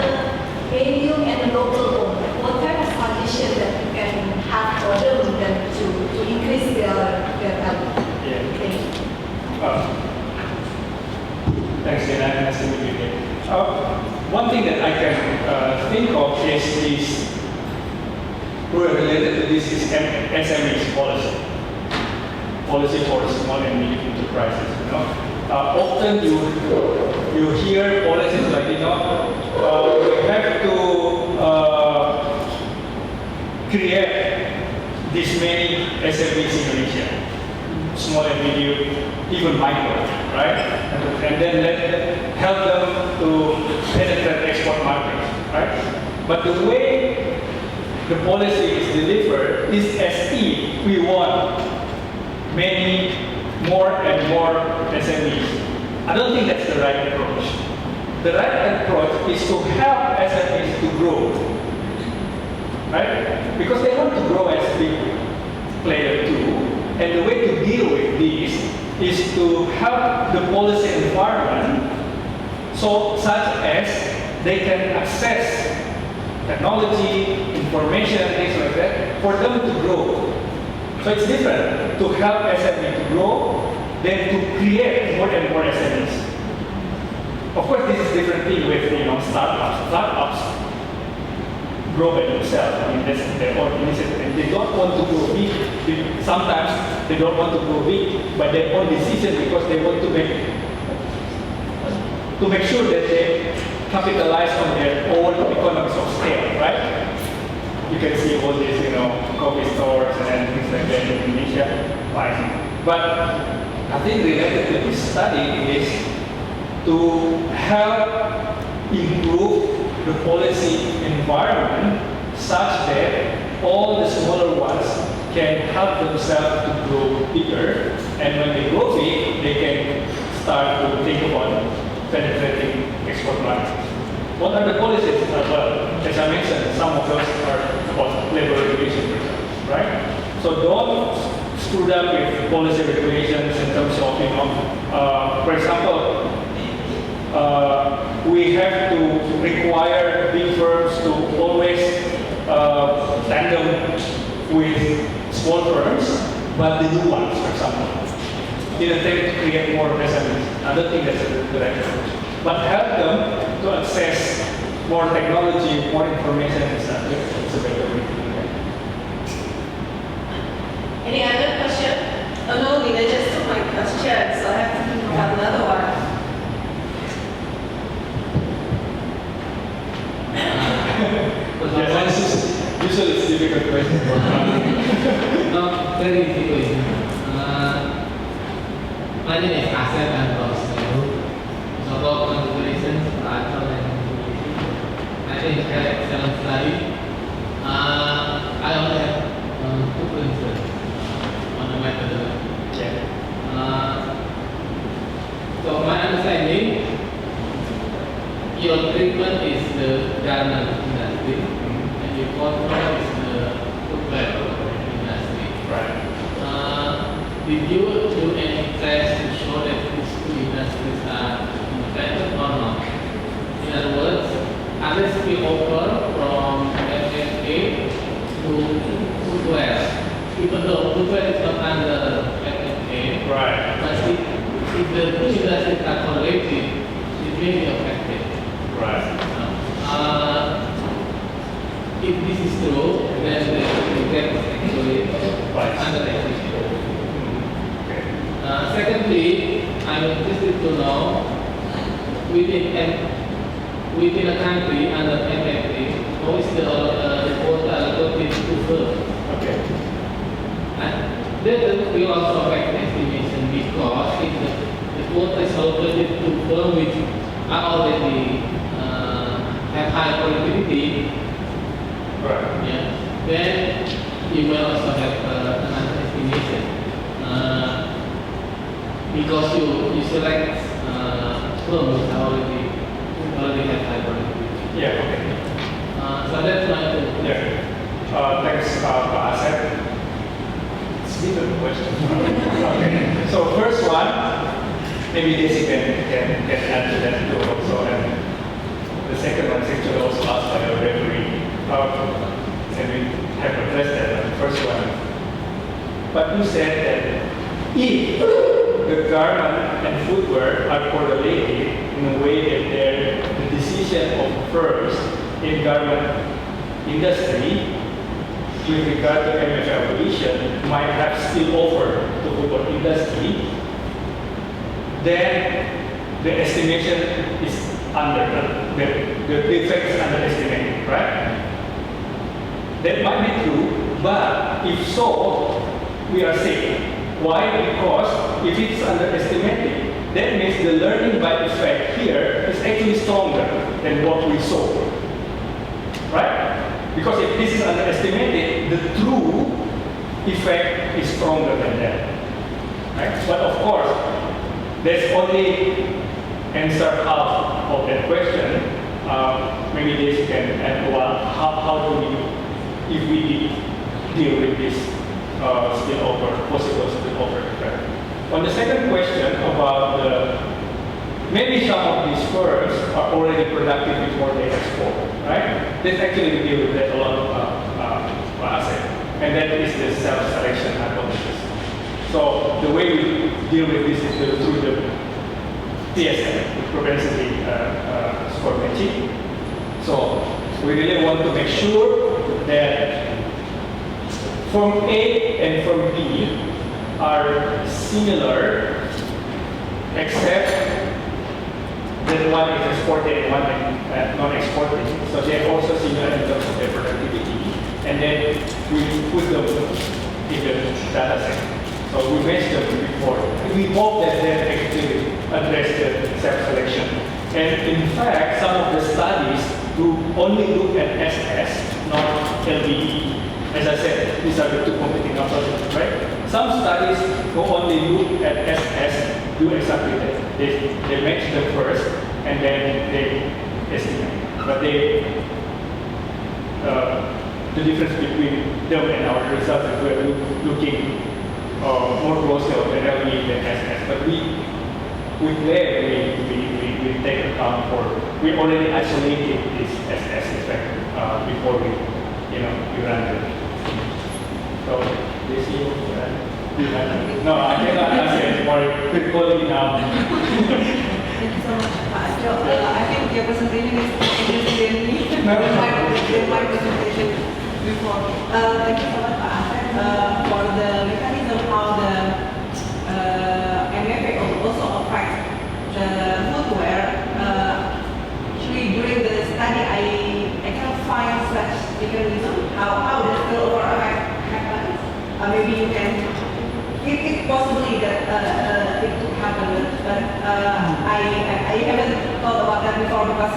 main and the local owned? What type of suggestion that you can have for them then to increase their LPE? Thanks, Dana. Nice to meet you. One thing that I can think of is related to this is SMEs policy for small and medium enterprises. You know, often you hear policies like we have to create this many SMEs in Indonesia. Small and medium, even micro, right? And then help them to penetrate export markets, right? But the way the policy is delivered is as if we want many more and more SMEs. I don't think that's the right approach. The right approach is to help SMEs to grow, right? Because they want to grow as a big player too. And the way to deal with this is to help the policy environment such as they can access technology, information, and things like that for them to grow. So it's different to help SME to grow than to create more and more SMEs. Of course, this is different thing with startups. Startups grow by themselves. I mean, that's their own initiative, and they don't want to grow big. Sometimes they don't want to grow big by their own decision because they want to make sure that they capitalize on their own economies of scale, right? You can see all these, coffee stores and things like that in Indonesia. Fine. But I think related to this study is to help improve the policy environment such that all the smaller ones can help themselves to grow bigger, and when they grow big, they can start to think about penetrating export markets. What are the policies as well? As I mentioned, some of those are about labor regulation. screwed up with policy regulations in terms of, for example, we have to require big firms to always tandem with small firms, but the new ones, for example. In attempt to create more SMEs. I don't think that's the right approach. But help them to access more technology, more information, and stuff. It's a better way to do that. Any other question? Oh no, Lina just took my question, so I have to think about another one. Usually it's difficult question. Not very easy question. My name is Asep and Patunru. It's about configurations, Arianto and Indonesian. I think it's an excellent study. I only have 2 principles on the methodology. So my understanding, your treatment is the garment industry, and your control is the footwear industry. Right. Did you do any tests to show that these 2 industries are connected or not? In other words, are there spillover from FKP to footwear? Even though footwear is not under FKP, Right. but if the 2 industries are correlated, it may be affected. Right. If this is true, then the gap is actually Right. under FKP. Secondly, I'm interested to know within a country under FKP, how is the quota allocated to firms? Okay. And that will also affect estimation because if the quota is allocated to firms which are already have high productivity, Right. yeah, then you will also have another estimation. Because you select firms which already have high productivity. Yeah, okay. So that's my two. Yeah. Thanks, Pak Asep. It's a different question. Okay. So first one, maybe Desi can add to that too also. And the second one is actually also asked by a referee. And we have addressed that on the first one. But you said that if the garment and footwear are correlated in a way that the decision of firms in garment industry with regard to MFA abolition might have spillover to footwear industry, then the estimation is the effect is underestimated, right? That might be true, but if so, we are safe. Why? Because if it's underestimated, that means the learning by effect here is actually stronger than what we saw. Right? Because if this is underestimated, the true effect is stronger than that. Right? But of course, there's only answer half of that question. Maybe this can add one. How do we, if we deal with this possible spillover effect? On the second question about maybe some of these firms are already productive before they export, right? This actually we deal with that a lot asset, and that is the self-selection hypothesis. So the way we deal with this is through the PSM, the propensity score matching. So we really want to make sure that firm A and firm B are similar, except that one is exported and one is non-exported. So they are also similar in terms of their productivity. And then we put them in the data set. So we matched them before. We hope that they actually address the self-selection. And in fact, some of the studies do only look at SS, not LBE. As I said, these are the two competing hypotheses, right? Some studies who only look at SS do exactly that. They match them first and then they estimate. But the difference between them and our results is we're looking more closely of NLE than SS, but we take account for, we already isolated this SS effect before we run it. So this is no, I cannot answer anymore. Critically now. Thank you so much, Pak Ajo. I think your presentation is interesting in me. My presentation before. Thank you so much, Pak Asep, for the mechanism how the MFA also affects the footwear. Actually, during the study, I cannot find such mechanism how the spillover effect happens. Maybe you can. It's possibly that it could happen, but I haven't thought about that before because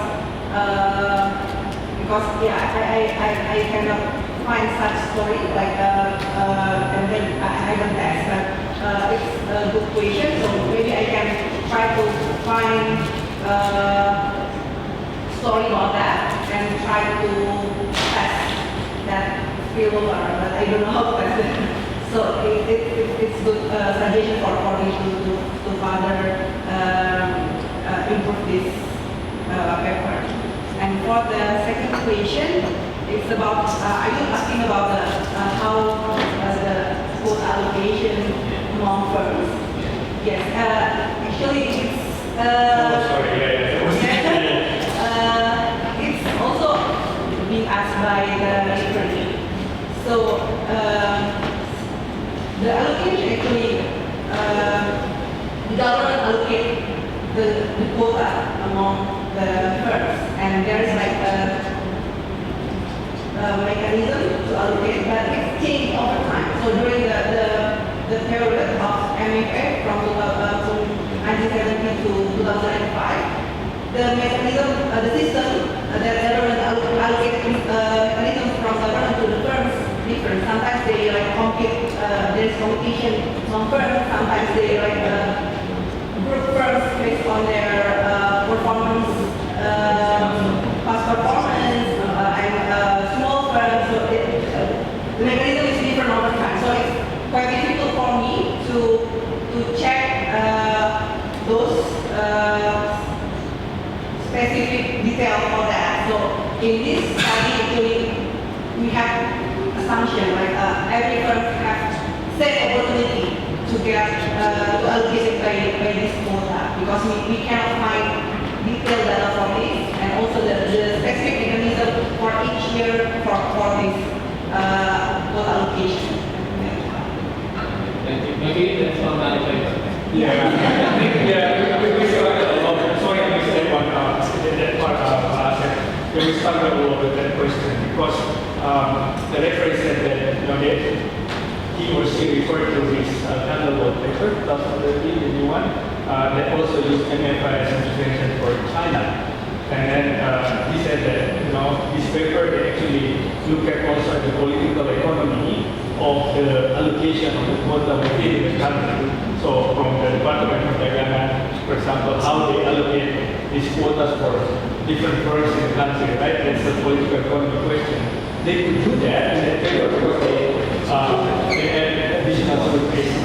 I cannot find such story like and then I haven't tested. It's a good question, so maybe I can try to find story about that and try to test that spillover, but I don't know how to test it. So it's good suggestion for me to further improve this paper. And for the second question, it's about are you asking about how the quota allocation among firms? Yes. Actually, it's it's also being asked by the research. So. The allocation actually, the government allocate the quota among the firms, and there is like a mechanism to allocate, but it's changed over time. So during the period of MFA from 1970 to 2005, the mechanism, the system that government allocates mechanisms from government to the firms different. Sometimes they compete. There is competition among firms. Sometimes they group firms based on their performance, past performance, and small firms. So the mechanism is different over time. So it's quite difficult for me to check those specific details for that. So in this study, actually, we have assumption like every firm has same opportunity to get to allocate it by this quota because we cannot find detailed data for this and also the specific mechanism for each year for this quota allocation. Thank you. Maybe that's one paper. We started a lot. Sorry, I missed that one. That part. We started a lot with that question because the referee said that he or she referred to this Untitled Chapter, 2013, the new one, that also used MFI as integration for China. And then he said that this paper they actually look at also the political economy of the allocation of the quota within the country. So from the Department of Dagangan, for example, how they allocate these quotas for different firms in the country, right? That's a political economy question. They could do that in that paper because they add additional surveys,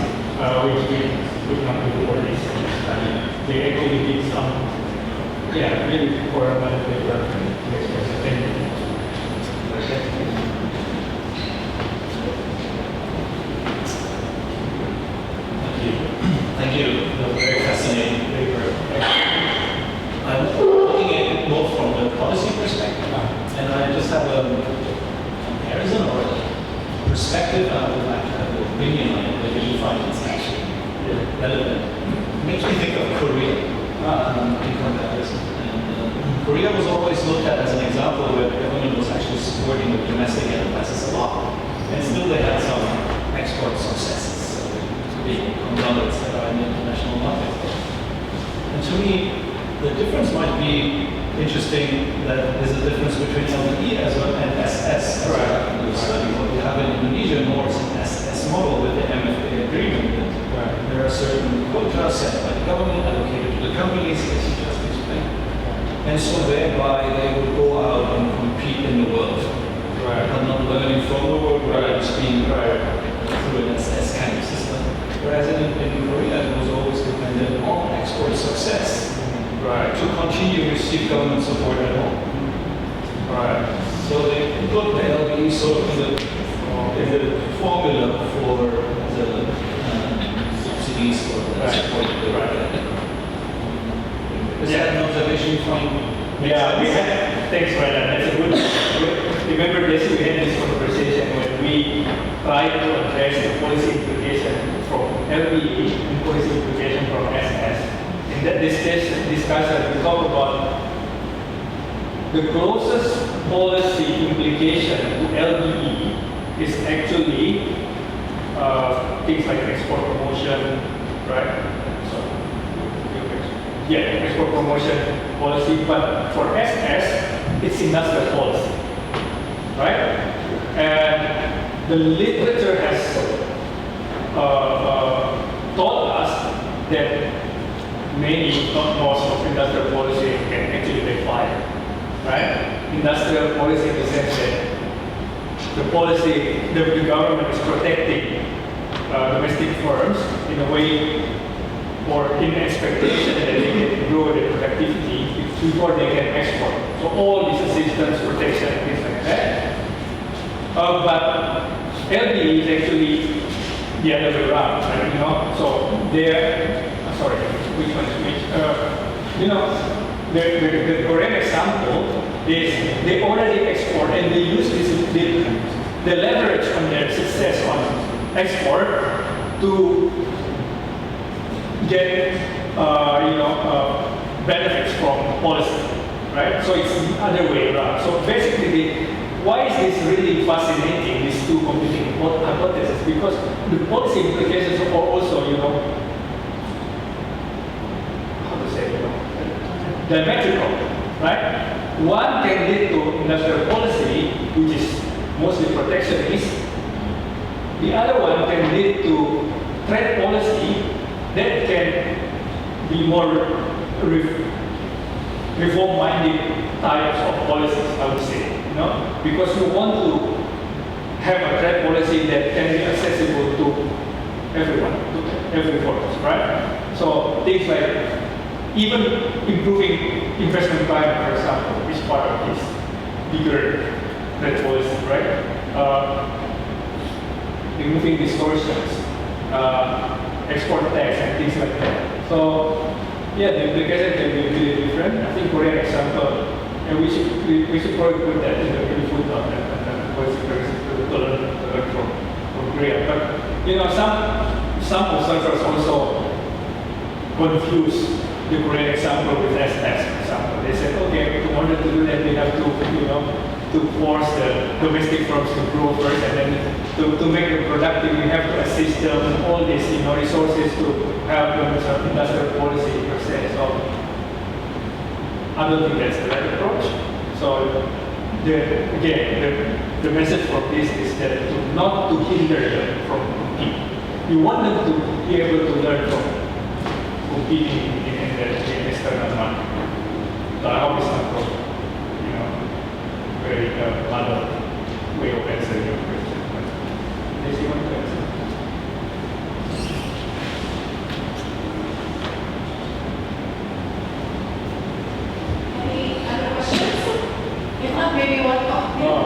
which we could not do for this study. They actually did some, really for another paper. Thank you. Thank you. A very fascinating paper. I'm looking at it more from the policy perspective, and I just have a comparison or a perspective. I would like to have an opinion on it, whether you find it's actually relevant. It makes me think of Korea in comparison. And Korea was always looked at as an example where the government was actually supporting the domestic enterprises a lot, and still they had some export successes. Big conglomerates that are in the international market. And to me, the difference might be interesting that there's a difference between LDE as well and SS. Right. In the study, what we have in Indonesia more is an SS model with the MFA agreement. That there are certain quotas set by the government allocated to the companies, as you just explained. And so thereby they would go out and compete in the world. Right. But not learning from the world, right? Just being through an SS kind of system. Whereas in Korea, it was always dependent on export success to continue to receive government support at home. So they put the LBE sort of in the formula for the subsidies for the support. Is that an observation from? Yeah, we had, thanks for that. That's a good, remember this, we had this conversation when we tried to address the policy implication from LBE and policy implication from SS. In that discussion, we talked about the closest policy implication to LBE is actually things like export promotion, right? Yeah, export promotion policy, but for SS, it's industrial policy, right? And the literature has taught us that many, not most, of industrial policy can actually backfire, right? Industrial policy in the sense that the policy, the government is protecting domestic firms in a way or in expectation that they can grow their productivity before they can export. So all these assistance, protection, things like that. But LBE is actually the other way around, right? You know, so they're sorry, which one is which? You know, the Korean example is they already export and they use this the leverage on their success on export to get benefits from policy, right? So it's the other way around. So basically, why is this really fascinating? These two competing hypotheses, because the policy implications are also, how to say, diametrical, right? One can lead to industrial policy, which is mostly protectionist. The other one can lead to trade policy that can be more reform-minded types of policies, I would say, because you want to have a trade policy that can be accessible to everyone, to every force, right? So things like even improving investment climate, for example, is part of this bigger trade policy, right? Removing distortions, export tax and things like that. So yeah, the implications can be really different. I think Korean example, and we should probably put that in the footnote and to learn from Korea. But some observers also confuse the Korean example with SS example. They said, okay, in order to do that, we have to force the domestic firms to grow first, and then to make them productive, we have to assist them in all these resources to help them with some industrial policy per se. So I don't think that's the right approach. So the message from this is that not to hinder them from competing. You want them to be able to learn from competing in the external market. So I hope it's not very other way of answering your question. Does you want to answer? Any other questions? If not, maybe one more.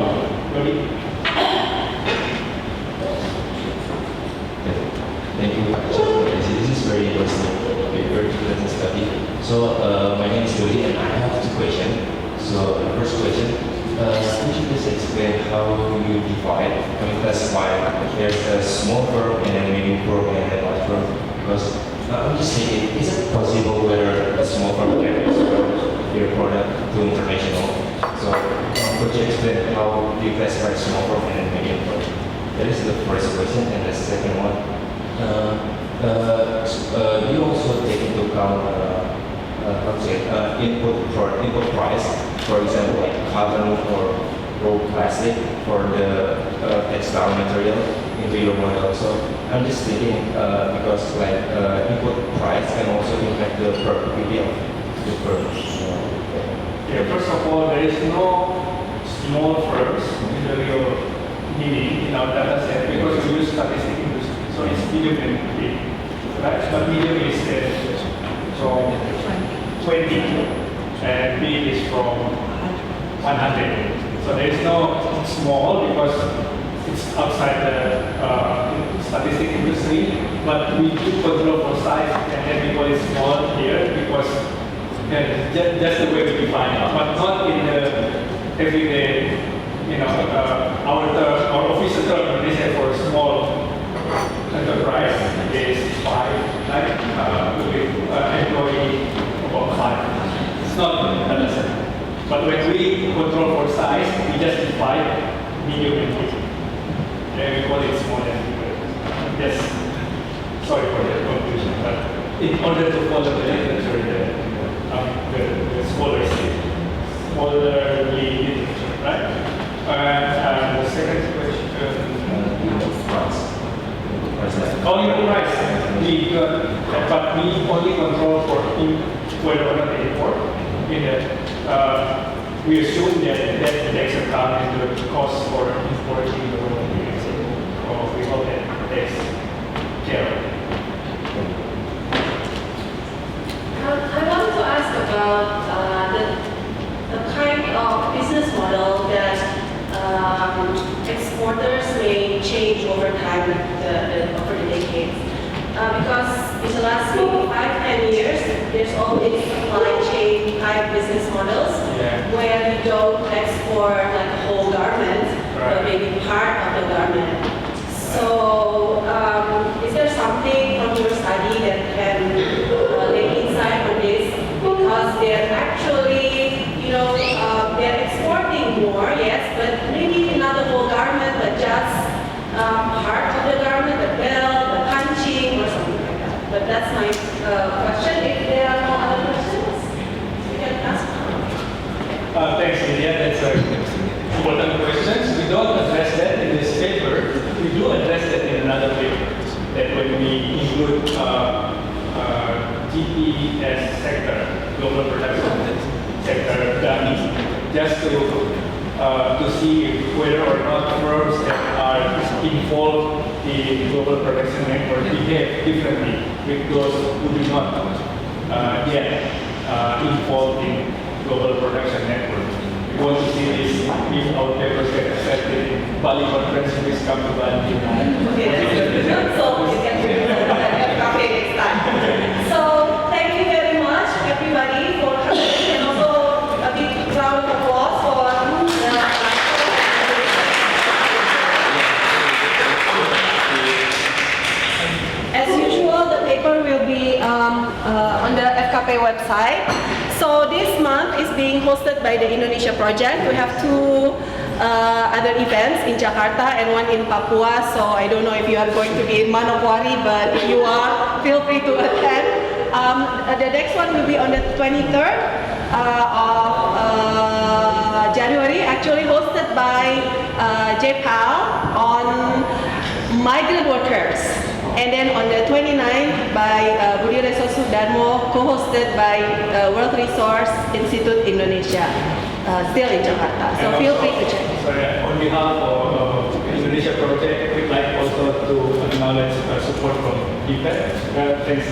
Ready? Thank you. This is very interesting. Very interesting study. So my name is Jody and I have two questions. So the first question, could you please explain how you divide, classify, there's a small firm and then medium firm and then large firm? Because I'm just thinking, is it possible whether a small firm can export your product to international? So could you explain how you classify small firm and then medium firm? That is the first question. And the second one, you also take into account input price, for example, like carbon or raw plastic for the textile material into your model. So I'm just thinking because input price can also impact the productivity of the firm. Yeah, first of all, there is no small firms in the real meaning in our data set because we use statistic industry. So it's medium and big. right? But medium is from 20, and big is from 100. So there is no small because it's outside the statistic industry, but we do control for size, and then we call it small here because that's the way we define it, but not in the everyday, our official term in Indonesia for small enterprise is 5, right? Employee about 5. It's not understand. But when we control for size, we just define medium and big. And we call it small and big. Yes. Sorry for that confusion, but in order to follow the literature, the scholarly literature, right? And the second question. Oh, you're right. But we only control for whether or not they import. We assume that takes account into the cost for importing the raw materials. So we hope that takes care of it. I want to ask about the kind of business model that exporters may change over time, over the decades. Because in the last maybe 5-10 years, there's always supply chain type business models where you don't export like a whole garment, but maybe part of the garment. So, is there something from your study that can lay insight on this? Because they're actually, they're exporting more, yes, but maybe not the whole garment, but just part of the garment, the belt, the punching, or something like that. But that's my question. If there are no other questions, you can ask. Thanks, Lydia. That's important questions. We don't address that in this paper. We do address that in another paper. That when we include GPS sector, global production sector, just to see whether or not firms that are involved in global production network behave differently with those who do not yet involved in global production network. We want to see this if our papers get accepted in Bali conference, please come to Bali. Okay, so you can bring it next time. So thank you very much, everybody, for coming, and also a big round of applause for As usual, the paper will be on the FKP website. So this month is being hosted by the Indonesia project. We have 2 other events in Jakarta and one in Papua. So I don't know if you are going to be in Manokwari, but if you are, feel free to attend. The next one will be on the 23rd of January, actually hosted by JPAL on migrant workers. And then on the 29th by Budi Reso Sudarmo, co-hosted by World Resource Institute Indonesia, still in Jakarta. So feel free to check. Sorry, on behalf of Indonesia project, we'd like also to acknowledge support from IPET. Thanks.